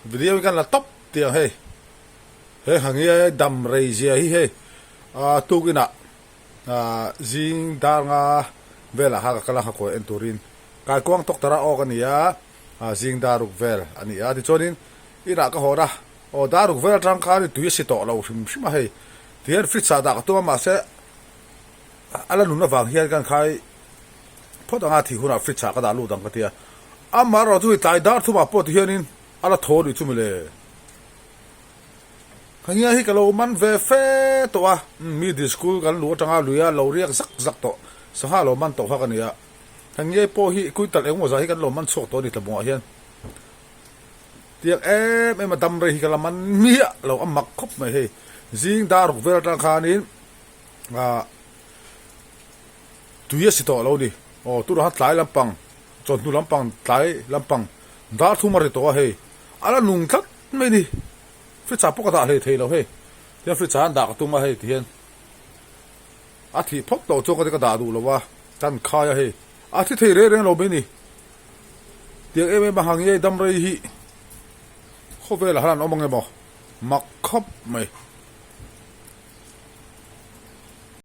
video kan là top tiang hey hey hangi dam rei zia hi hey tu kina jing dar nga vela ha kala ha ko enturin ka kuang tok tara o kania jing daruk vel ani a ti chonin ira ka hora o daruk vel tang ka ni tu si to lo sim hey tiar fit sa da to ma se ala nu na wang hian kan khai photanga thi huna fit sa ka da lu dang ka tia amaro tu tai dar thu ma po ti hianin ala thori chu mile khania hi kalo man ve fe to a mi di school kan lu tanga luya lo riak zak zak to sa ha lo man to ha kania khania po hi kuital eng mo za hi kan lo man chok to ni tlamo hian tiak em dam re hi kala man mi lo amak khop mai he jing dar vel tang khanin tuya si to lo ni o tu ha tlai lampang chon tu lampang tlai lampang dar thu mar to he ala nung thak mai ni fit cha pokata he thei lo he ya fit cha da tu ma he tian a thi phok to cho ka da du lo wa tan kha ya he a thi thei re re lo be ni tiak em ma hang ye dam re hi khovel halan omang e mo mak khop mai